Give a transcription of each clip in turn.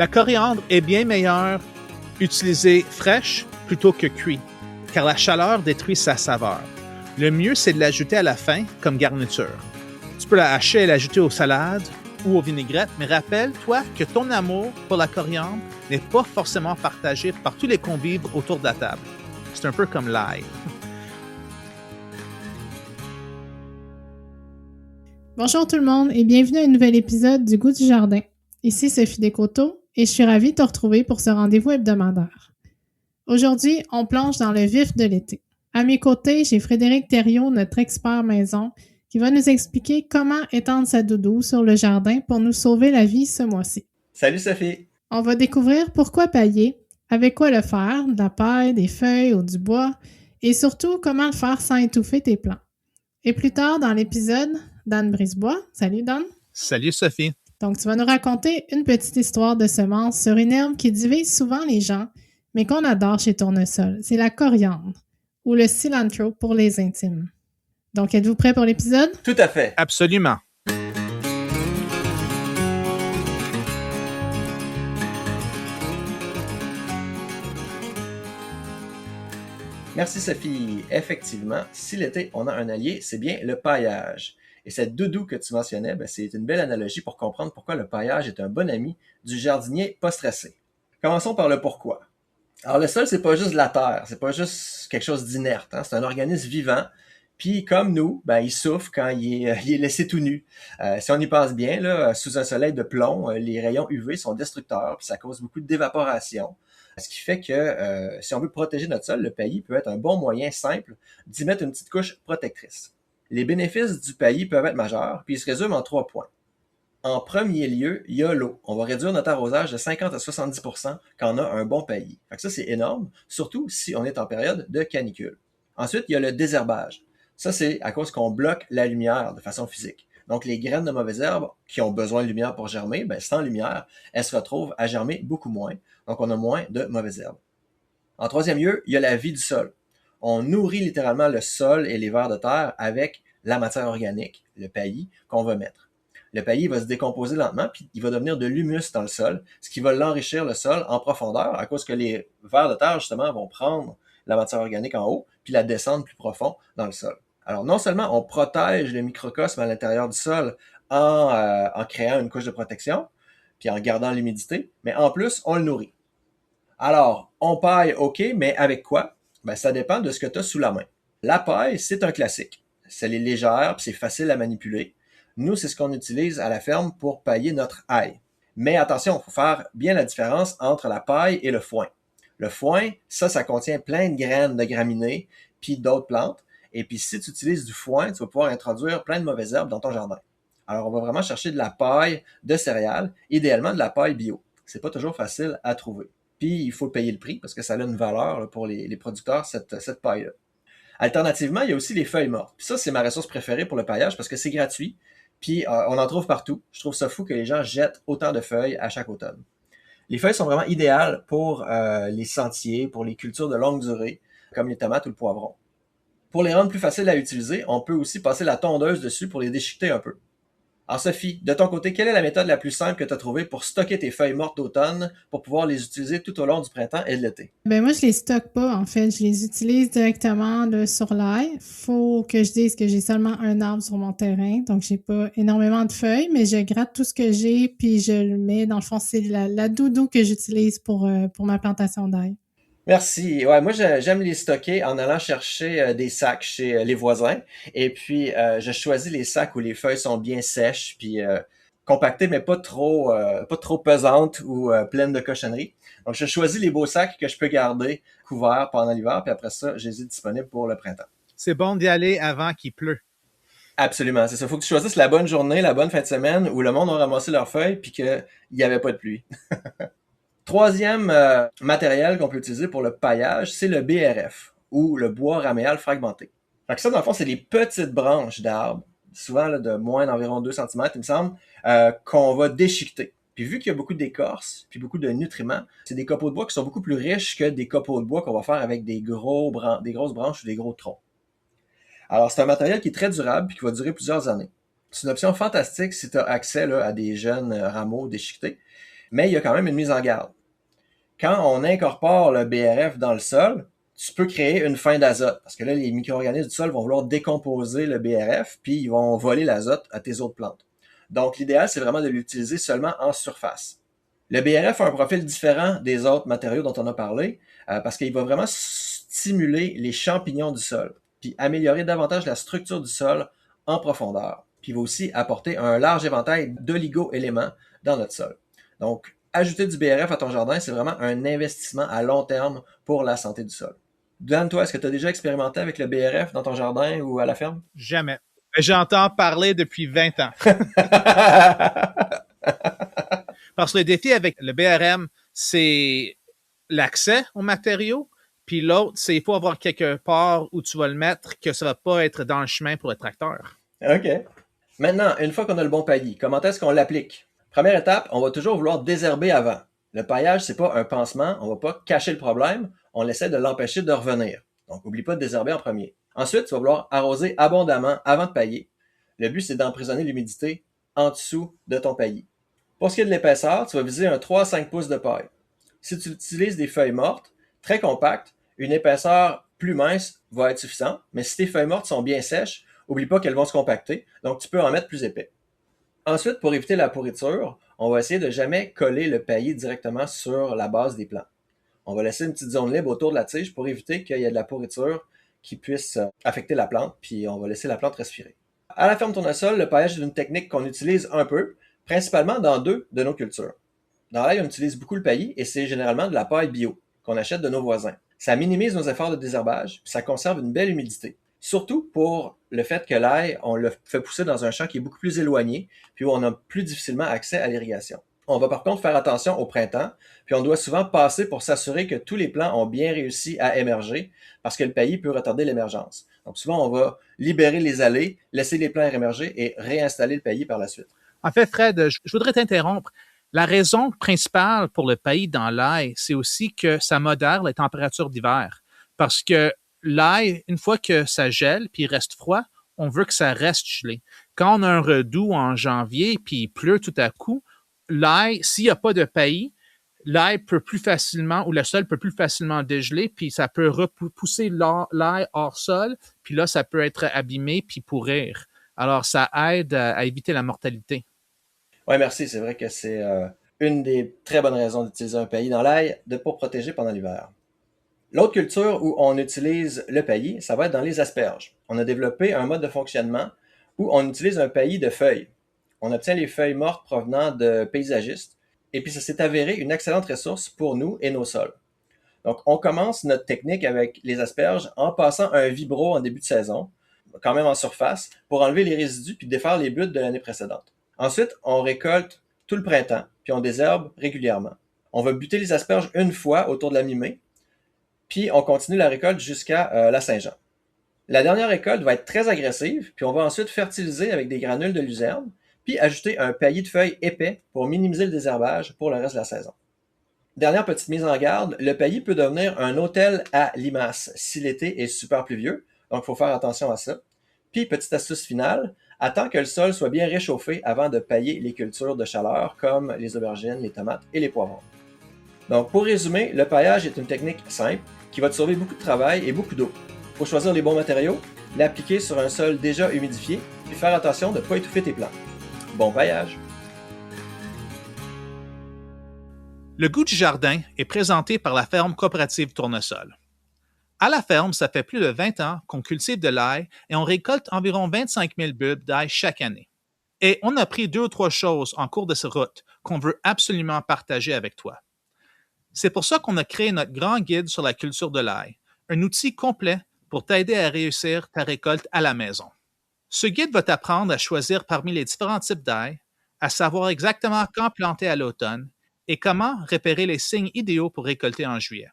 La coriandre est bien meilleure utilisée fraîche plutôt que cuite, car la chaleur détruit sa saveur. Le mieux, c'est de l'ajouter à la fin comme garniture. Tu peux la hacher et l'ajouter aux salades ou aux vinaigrettes, mais rappelle-toi que ton amour pour la coriandre n'est pas forcément partagé par tous les convives autour de la table. C'est un peu comme l'ail. Bonjour tout le monde et bienvenue à un nouvel épisode du Goût du Jardin. Ici Sophie Descoteaux et je suis ravie de te retrouver pour ce rendez-vous hebdomadaire. Aujourd'hui, on plonge dans le vif de l'été. À mes côtés, j'ai Frédéric Thériault, notre expert maison, qui va nous expliquer comment étendre sa doudou sur le jardin pour nous sauver la vie ce mois-ci. Salut Sophie! On va découvrir pourquoi pailler, avec quoi le faire, de la paille, des feuilles ou du bois, et surtout comment le faire sans étouffer tes plants. Et plus tard dans l'épisode, Dan Brisebois. Salut Dan! Salut Sophie! Donc, tu vas nous raconter une petite histoire de semences sur une herbe qui divise souvent les gens, mais qu'on adore chez Tournesol. C'est la coriandre, ou le cilantro pour les intimes. Donc, êtes-vous prêts pour l'épisode? Tout à fait! Absolument! Merci Sophie! Effectivement, si l'été on a un allié, c'est bien le paillage. Et cette doudou que tu mentionnais, c'est une belle analogie pour comprendre pourquoi le paillage est un bon ami du jardinier pas stressé. Commençons par le pourquoi. Alors le sol, c'est pas juste de la terre, c'est pas juste quelque chose d'inerte, c'est un organisme vivant. Puis comme nous, il souffre quand il est laissé tout nu. Si on y pense bien, là, sous un soleil de plomb, les rayons UV sont destructeurs, puis ça cause beaucoup d'évaporation. Ce qui fait que si on veut protéger notre sol, le paillis peut être un bon moyen simple d'y mettre une petite couche protectrice. Les bénéfices du paillis peuvent être majeurs, puis ils se résument en 3 points. En premier lieu, il y a l'eau. On va réduire notre arrosage de 50 à 70% quand on a un bon paillis. Fait que ça, c'est énorme, surtout si on est en période de canicule. Ensuite, il y a le désherbage. Ça, c'est à cause qu'on bloque la lumière de façon physique. Donc, les graines de mauvaises herbes qui ont besoin de lumière pour germer, sans lumière, elles se retrouvent à germer beaucoup moins. Donc, on a moins de mauvaises herbes. En troisième lieu, il y a la vie du sol. On nourrit littéralement le sol et les vers de terre avec la matière organique, le paillis, qu'on va mettre. Le paillis va se décomposer lentement, puis il va devenir de l'humus dans le sol, ce qui va l'enrichir le sol en profondeur, à cause que les vers de terre, justement, vont prendre la matière organique en haut, puis la descendre plus profond dans le sol. Alors, non seulement on protège le microcosme à l'intérieur du sol en créant une couche de protection, puis en gardant l'humidité, mais en plus, on le nourrit. Alors, on paille, OK, mais avec quoi? Ça dépend de ce que tu as sous la main. La paille, c'est un classique. Elle est légère, puis c'est facile à manipuler. Nous, c'est ce qu'on utilise à la ferme pour pailler notre ail. Mais attention, il faut faire bien la différence entre la paille et le foin. Le foin, ça contient plein de graines de graminées, puis d'autres plantes. Et puis, si tu utilises du foin, tu vas pouvoir introduire plein de mauvaises herbes dans ton jardin. Alors, on va vraiment chercher de la paille de céréales, idéalement de la paille bio. C'est pas toujours facile à trouver. Puis, il faut payer le prix parce que ça a une valeur pour les producteurs, cette paille-là. Alternativement, il y a aussi les feuilles mortes. Puis ça, c'est ma ressource préférée pour le paillage parce que c'est gratuit. Puis on en trouve partout. Je trouve ça fou que les gens jettent autant de feuilles à chaque automne. Les feuilles sont vraiment idéales pour les sentiers, pour les cultures de longue durée, comme les tomates ou le poivron. Pour les rendre plus faciles à utiliser, on peut aussi passer la tondeuse dessus pour les déchiqueter un peu. Alors Sophie, de ton côté, quelle est la méthode la plus simple que tu as trouvée pour stocker tes feuilles mortes d'automne pour pouvoir les utiliser tout au long du printemps et de l'été? Moi, je les stocke pas, en fait. Je les utilise directement là, sur l'ail. Faut que je dise que j'ai seulement un arbre sur mon terrain, donc j'ai pas énormément de feuilles, mais je gratte tout ce que j'ai, puis je le mets, dans le fond, c'est la doudou que j'utilise pour ma plantation d'ail. Merci. Ouais, moi j'aime les stocker en allant chercher des sacs chez les voisins. Et puis je choisis les sacs où les feuilles sont bien sèches, puis compactées, mais pas trop pesantes ou pleines de cochonneries. Donc je choisis les beaux sacs que je peux garder couverts pendant l'hiver, puis après ça, je les ai disponibles pour le printemps. C'est bon d'y aller avant qu'il pleut. Absolument, c'est ça. Faut que tu choisisses la bonne journée, la bonne fin de semaine où le monde a ramassé leurs feuilles puis qu'il n'y avait pas de pluie. Troisième matériel qu'on peut utiliser pour le paillage, c'est le BRF, ou le bois raméal fragmenté. Fait que ça, dans le fond, c'est des petites branches d'arbres, souvent là, de moins d'environ 2 cm, il me semble, qu'on va déchiqueter. Puis vu qu'il y a beaucoup d'écorce, puis beaucoup de nutriments, c'est des copeaux de bois qui sont beaucoup plus riches que des copeaux de bois qu'on va faire avec des grosses branches ou des gros troncs. Alors, c'est un matériel qui est très durable puis qui va durer plusieurs années. C'est une option fantastique si tu as accès là, à des jeunes rameaux déchiquetés. Mais il y a quand même une mise en garde. Quand on incorpore le BRF dans le sol, tu peux créer une faim d'azote. Parce que là, les micro-organismes du sol vont vouloir décomposer le BRF, puis ils vont voler l'azote à tes autres plantes. Donc, l'idéal, c'est vraiment de l'utiliser seulement en surface. Le BRF a un profil différent des autres matériaux dont on a parlé, parce qu'il va vraiment stimuler les champignons du sol, puis améliorer davantage la structure du sol en profondeur. Puis il va aussi apporter un large éventail d'oligo-éléments dans notre sol. Donc, ajouter du BRF à ton jardin, c'est vraiment un investissement à long terme pour la santé du sol. Dan, toi, est-ce que tu as déjà expérimenté avec le BRF dans ton jardin ou à la ferme? Jamais. J'entends parler depuis 20 ans. Parce que le défi avec le BRM, c'est l'accès aux matériaux. Puis l'autre, c'est qu'il faut avoir quelque part où tu vas le mettre que ça va pas être dans le chemin pour le tracteur. OK. Maintenant, une fois qu'on a le bon paillis, comment est-ce qu'on l'applique? Première étape, on va toujours vouloir désherber avant. Le paillage, c'est pas un pansement, on va pas cacher le problème, on essaie de l'empêcher de revenir. Donc, oublie pas de désherber en premier. Ensuite, tu vas vouloir arroser abondamment avant de pailler. Le but, c'est d'emprisonner l'humidité en dessous de ton paillis. Pour ce qui est de l'épaisseur, tu vas viser un 3 à 5 pouces de paille. Si tu utilises des feuilles mortes, très compactes, une épaisseur plus mince va être suffisante, mais si tes feuilles mortes sont bien sèches, oublie pas qu'elles vont se compacter, donc tu peux en mettre plus épais. Ensuite, pour éviter la pourriture, on va essayer de jamais coller le paillis directement sur la base des plants. On va laisser une petite zone libre autour de la tige pour éviter qu'il y ait de la pourriture qui puisse affecter la plante, puis on va laisser la plante respirer. À la ferme tournesol, le paillage est une technique qu'on utilise un peu, principalement dans 2 de nos cultures. Dans l'ail, on utilise beaucoup le paillis et c'est généralement de la paille bio qu'on achète de nos voisins. Ça minimise nos efforts de désherbage, puis ça conserve une belle humidité. Surtout pour le fait que l'ail, on le fait pousser dans un champ qui est beaucoup plus éloigné, puis où on a plus difficilement accès à l'irrigation. On va par contre faire attention au printemps, puis on doit souvent passer pour s'assurer que tous les plants ont bien réussi à émerger, parce que le paillis peut retarder l'émergence. Donc souvent, on va libérer les allées, laisser les plants émerger et réinstaller le paillis par la suite. En fait, Fred, je voudrais t'interrompre. La raison principale pour le paillis dans l'ail, c'est aussi que ça modère les températures d'hiver. Parce que l'ail, une fois que ça gèle puis il reste froid, on veut que ça reste gelé. Quand on a un redoux en janvier puis il pleut tout à coup, l'ail, s'il n'y a pas de paillis, l'ail peut plus facilement ou le sol peut plus facilement dégeler puis ça peut repousser l'ail hors sol puis là, ça peut être abîmé puis pourrir. Alors, ça aide à éviter la mortalité. Oui, merci. C'est vrai que c'est une des très bonnes raisons d'utiliser un paillis dans l'ail pour protéger pendant l'hiver. L'autre culture où on utilise le paillis, ça va être dans les asperges. On a développé un mode de fonctionnement où on utilise un paillis de feuilles. On obtient les feuilles mortes provenant de paysagistes et puis ça s'est avéré une excellente ressource pour nous et nos sols. Donc, on commence notre technique avec les asperges en passant un vibro en début de saison, quand même en surface, pour enlever les résidus puis défaire les buttes de l'année précédente. Ensuite, on récolte tout le printemps, puis on désherbe régulièrement. On va buter les asperges une fois autour de la mi-mai, puis on continue la récolte jusqu'à la Saint-Jean. La dernière récolte va être très agressive, puis on va ensuite fertiliser avec des granules de luzerne, puis ajouter un paillis de feuilles épais pour minimiser le désherbage pour le reste de la saison. Dernière petite mise en garde, le paillis peut devenir un hôtel à limaces si l'été est super pluvieux, donc il faut faire attention à ça. Puis, petite astuce finale, attends que le sol soit bien réchauffé avant de pailler les cultures de chaleur comme les aubergines, les tomates et les poivrons. Donc, pour résumer, le paillage est une technique simple qui va te sauver beaucoup de travail et beaucoup d'eau. Il faut choisir les bons matériaux, l'appliquer sur un sol déjà humidifié, puis faire attention de ne pas étouffer tes plantes. Bon paillage! Le goût du jardin est présenté par la ferme coopérative Tournesol. À la ferme, ça fait plus de 20 ans qu'on cultive de l'ail et on récolte environ 25 000 bulbes d'ail chaque année. Et on a appris 2 ou 3 choses en cours de cette route qu'on veut absolument partager avec toi. C'est pour ça qu'on a créé notre grand guide sur la culture de l'ail, un outil complet pour t'aider à réussir ta récolte à la maison. Ce guide va t'apprendre à choisir parmi les différents types d'ail, à savoir exactement quand planter à l'automne et comment repérer les signes idéaux pour récolter en juillet.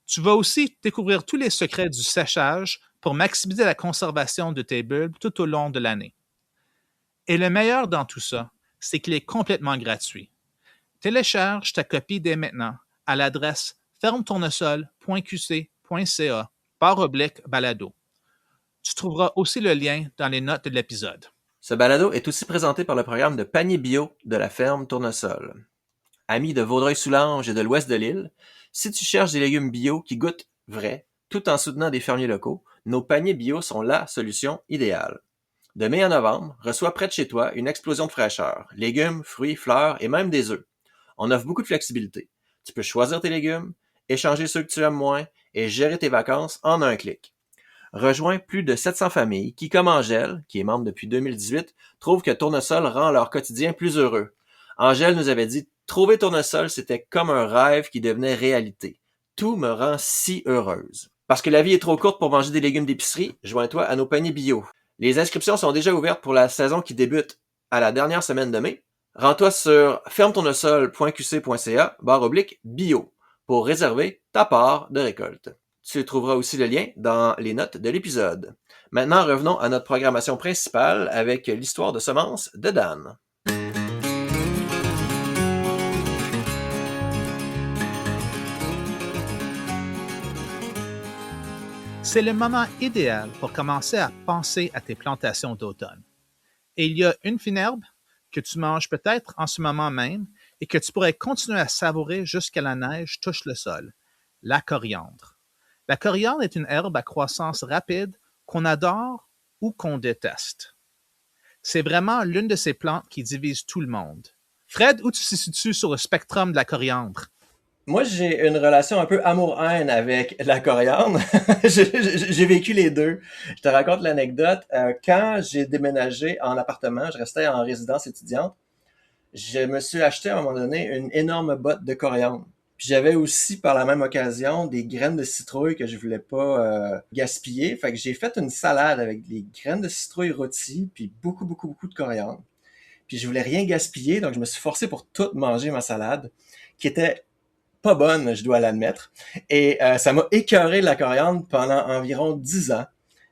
Tu vas aussi découvrir tous les secrets du séchage pour maximiser la conservation de tes bulbes tout au long de l'année. Et le meilleur dans tout ça, c'est qu'il est complètement gratuit. Télécharge ta copie dès maintenant à l'adresse fermetournesol.qc.ca/balado. Tu trouveras aussi le lien dans les notes de l'épisode. Ce balado est aussi présenté par le programme de panier bio de la ferme Tournesol. Amis de Vaudreuil-Soulanges et de l'ouest de l'île, si tu cherches des légumes bio qui goûtent vrai, tout en soutenant des fermiers locaux, nos paniers bio sont la solution idéale. De mai à novembre, reçois près de chez toi une explosion de fraîcheur, légumes, fruits, fleurs et même des œufs. On offre beaucoup de flexibilité. Tu peux choisir tes légumes, échanger ceux que tu aimes moins et gérer tes vacances en un clic. Rejoins plus de 700 familles qui, comme Angèle, qui est membre depuis 2018, trouvent que Tournesol rend leur quotidien plus heureux. Angèle nous avait dit « Trouver Tournesol, c'était comme un rêve qui devenait réalité. Tout me rend si heureuse. » Parce que la vie est trop courte pour manger des légumes d'épicerie, joins-toi à nos paniers bio. Les inscriptions sont déjà ouvertes pour la saison qui débute à la dernière semaine de mai. Rends-toi sur fermetournesol.qc.ca/bio pour réserver ta part de récolte. Tu trouveras aussi le lien dans les notes de l'épisode. Maintenant, revenons à notre programmation principale avec l'histoire de semences de Dan. C'est le moment idéal pour commencer à penser à tes plantations d'automne. Et il y a une fine herbe que tu manges peut-être en ce moment même et que tu pourrais continuer à savourer jusqu'à la neige touche le sol, la coriandre. La coriandre est une herbe à croissance rapide qu'on adore ou qu'on déteste. C'est vraiment l'une de ces plantes qui divise tout le monde. Fred, où tu te situes sur le spectrum de la coriandre? Moi, j'ai une relation un peu amour-haine avec la coriandre. J'ai vécu les deux. Je te raconte l'anecdote. Quand j'ai déménagé en appartement, je restais en résidence étudiante, je me suis acheté à un moment donné une énorme botte de coriandre. Puis j'avais aussi, par la même occasion, des graines de citrouille que je voulais pas gaspiller. Fait que j'ai fait une salade avec des graines de citrouille rôties, puis beaucoup de coriandre. Puis je voulais rien gaspiller, donc je me suis forcé pour tout manger ma salade, qui était pas bonne, je dois l'admettre. Et ça m'a écœuré de la coriandre pendant environ 10 ans.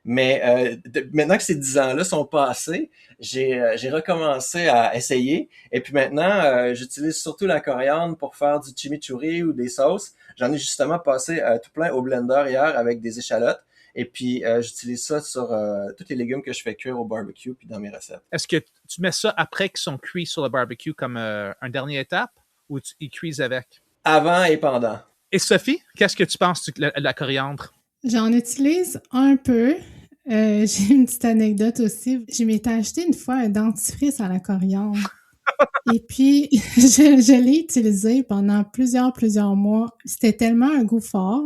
Mais maintenant que ces 10 ans-là sont passés, j'ai recommencé à essayer. Et puis maintenant, j'utilise surtout la coriandre pour faire du chimichurri ou des sauces. J'en ai justement passé tout plein au blender hier avec des échalotes. Et puis, j'utilise ça sur tous les légumes que je fais cuire au barbecue puis dans mes recettes. Est-ce que tu mets ça après qu'ils sont cuits sur le barbecue comme une dernière étape ou ils cuisent avec? Avant et pendant. Et Sophie, qu'est-ce que tu penses de la coriandre? J'en utilise un peu. J'ai une petite anecdote aussi. Je m'étais acheté une fois un dentifrice à la coriandre. Et puis, je l'ai utilisé pendant plusieurs mois. C'était tellement un goût fort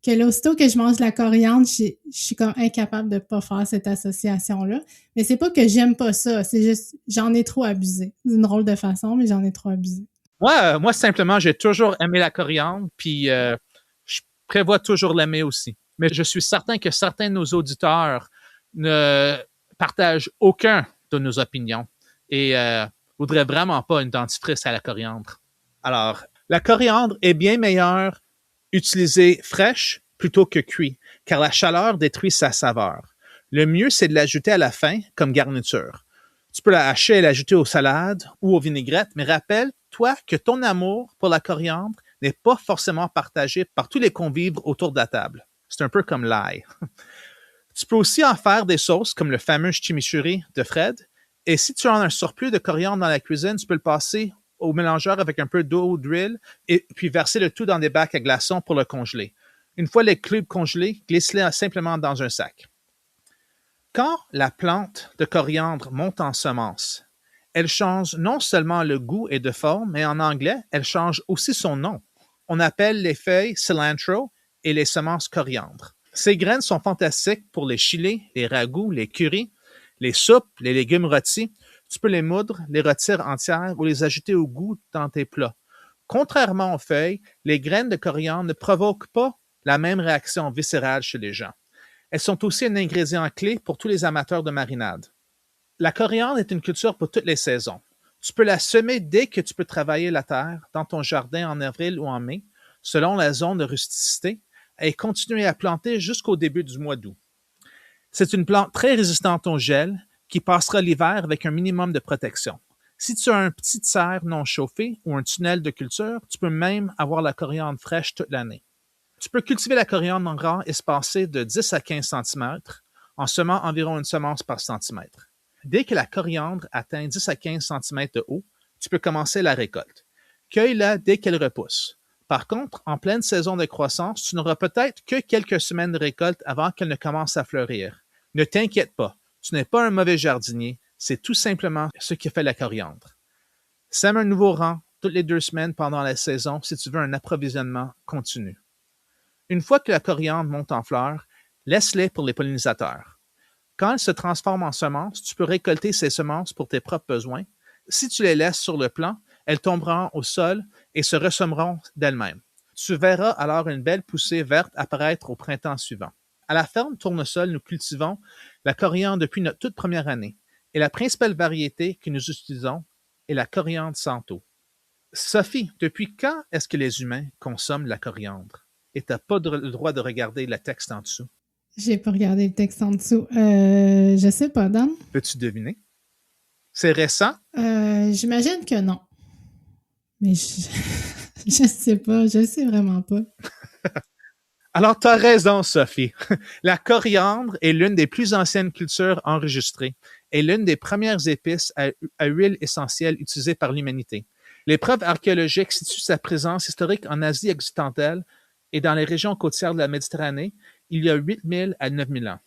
que là, aussitôt que je mange de la coriandre, je suis comme incapable de pas faire cette association-là. Mais c'est pas que j'aime pas ça, c'est juste, j'en ai trop abusé. D'une drôle de façon, mais j'en ai trop abusé. Moi, simplement, j'ai toujours aimé la coriandre, puis je prévois toujours l'aimer aussi. Mais je suis certain que certains de nos auditeurs ne partagent aucun de nos opinions et voudraient vraiment pas une dentifrice à la coriandre. Alors, la coriandre est bien meilleure utilisée fraîche plutôt que cuite, car la chaleur détruit sa saveur. Le mieux, c'est de l'ajouter à la fin comme garniture. Tu peux la hacher et l'ajouter aux salades ou aux vinaigrettes, mais rappelle-toi que ton amour pour la coriandre n'est pas forcément partagé par tous les convives autour de la table. C'est un peu comme l'ail. Tu peux aussi en faire des sauces comme le fameux chimichurri de Fred. Et si tu as un surplus de coriandre dans la cuisine, tu peux le passer au mélangeur avec un peu d'eau d'huile et puis verser le tout dans des bacs à glaçons pour le congeler. Une fois les cubes congelés, glisse-les simplement dans un sac. Quand la plante de coriandre monte en semence, elle change non seulement le goût et de forme, mais en anglais, elle change aussi son nom. On appelle les feuilles cilantro et les semences coriandre. Ces graines sont fantastiques pour les chilés, les ragoûts, les currys, les soupes, les légumes rôtis. Tu peux les moudre, les rôtir entières ou les ajouter au goût dans tes plats. Contrairement aux feuilles, les graines de coriandre ne provoquent pas la même réaction viscérale chez les gens. Elles sont aussi un ingrédient clé pour tous les amateurs de marinade. La coriandre est une culture pour toutes les saisons. Tu peux la semer dès que tu peux travailler la terre dans ton jardin en avril ou en mai, selon la zone de rusticité, et continuer à planter jusqu'au début du mois d'août. C'est une plante très résistante au gel qui passera l'hiver avec un minimum de protection. Si tu as un petit serre non chauffé ou un tunnel de culture, tu peux même avoir la coriandre fraîche toute l'année. Tu peux cultiver la coriandre en rangs espacés de 10 à 15 cm, en semant environ une semence par centimètre. Dès que la coriandre atteint 10 à 15 cm de haut, tu peux commencer la récolte. Cueille-la dès qu'elle repousse. Par contre, en pleine saison de croissance, tu n'auras peut-être que quelques semaines de récolte avant qu'elle ne commence à fleurir. Ne t'inquiète pas, tu n'es pas un mauvais jardinier, c'est tout simplement ce qui fait la coriandre. Sème un nouveau rang toutes les 2 semaines pendant la saison si tu veux un approvisionnement continu. Une fois que la coriandre monte en fleurs, laisse-les pour les pollinisateurs. Quand elle se transforme en semences, tu peux récolter ces semences pour tes propres besoins. Si tu les laisses sur le plant, elles tomberont au sol et se ressemeront d'elles-mêmes. Tu verras alors une belle poussée verte apparaître au printemps suivant. À la ferme Tournesol, nous cultivons la coriandre depuis notre toute première année et la principale variété que nous utilisons est la coriandre Santo. Sophie, depuis quand est-ce que les humains consomment la coriandre? Et tu n'as pas le droit de regarder le texte en dessous. J'ai pas regardé le texte en dessous. Je sais pas, Dan. Peux-tu deviner? C'est récent? J'imagine que non. Mais je sais pas, je sais vraiment pas. Alors, tu as raison, Sophie. La coriandre est l'une des plus anciennes cultures enregistrées et l'une des premières épices à huile essentielle utilisées par l'humanité. Les preuves archéologiques situent sa présence historique en Asie occidentale et dans les régions côtières de la Méditerranée il y a 8000 à 9000 ans.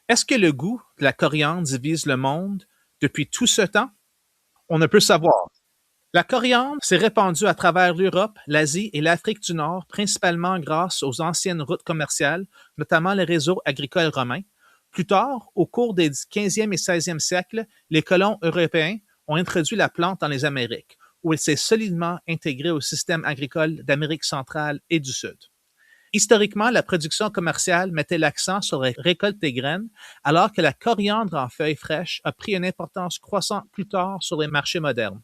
Est-ce que le goût de la coriandre divise le monde depuis tout ce temps? On ne peut savoir. La coriandre s'est répandue à travers l'Europe, l'Asie et l'Afrique du Nord, principalement grâce aux anciennes routes commerciales, notamment les réseaux agricoles romains. Plus tard, au cours des 15e et 16e siècles, les colons européens ont introduit la plante dans les Amériques, où elle s'est solidement intégrée au système agricole d'Amérique centrale et du Sud. Historiquement, la production commerciale mettait l'accent sur la récolte des graines, alors que la coriandre en feuilles fraîches a pris une importance croissante plus tard sur les marchés modernes.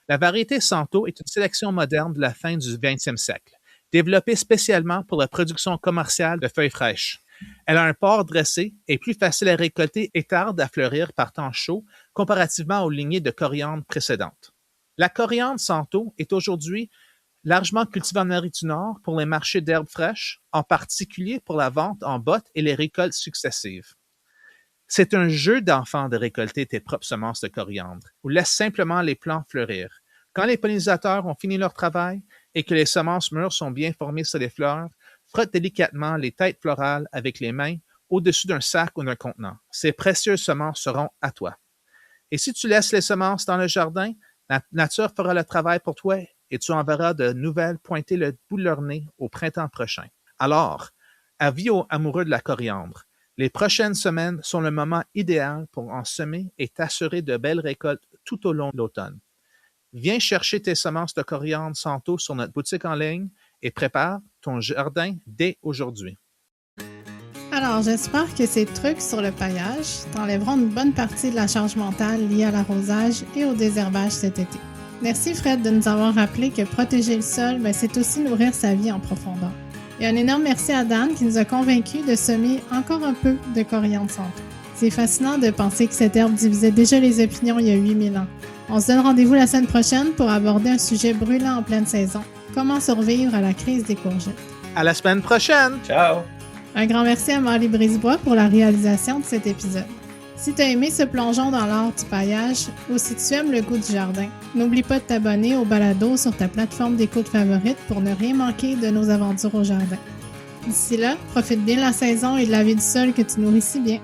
La variété Santo est une sélection moderne de la fin du 20e siècle, développée spécialement pour la production commerciale de feuilles fraîches. Elle a un port dressé, est plus facile à récolter et tarde à fleurir par temps chaud comparativement aux lignées de coriandre précédentes. La coriandre Santo est aujourd'hui largement cultivée en Amérique du Nord pour les marchés d'herbes fraîches, en particulier pour la vente en bottes et les récoltes successives. C'est un jeu d'enfant de récolter tes propres semences de coriandre, ou laisse simplement les plants fleurir. Quand les pollinisateurs ont fini leur travail et que les semences mûres sont bien formées sur les fleurs, frotte délicatement les têtes florales avec les mains au-dessus d'un sac ou d'un contenant. Ces précieuses semences seront à toi. Et si tu laisses les semences dans le jardin, la nature fera le travail pour toi et tu en verras de nouvelles pointer le bout de leur nez au printemps prochain. Alors, avis aux amoureux de la coriandre, les prochaines semaines sont le moment idéal pour en semer et t'assurer de belles récoltes tout au long de l'automne. Viens chercher tes semences de coriandre Santo sur notre boutique en ligne et prépare ton jardin dès aujourd'hui. Alors, j'espère que ces trucs sur le paillage t'enlèveront une bonne partie de la charge mentale liée à l'arrosage et au désherbage cet été. Merci Fred de nous avoir rappelé que protéger le sol, c'est aussi nourrir sa vie en profondeur. Et un énorme merci à Dan qui nous a convaincus de semer encore un peu de coriandre Santo. C'est fascinant de penser que cette herbe divisait déjà les opinions il y a 8000 ans. On se donne rendez-vous la semaine prochaine pour aborder un sujet brûlant en pleine saison. Comment survivre à la crise des courgettes. À la semaine prochaine! Ciao! Un grand merci à Marie Brisebois pour la réalisation de cet épisode. Si tu as aimé ce plongeon dans l'art du paillage ou si tu aimes le goût du jardin, n'oublie pas de t'abonner au balado sur ta plateforme d'écoute favorite pour ne rien manquer de nos aventures au jardin. D'ici là, profite bien de la saison et de la vie du sol que tu nourris si bien.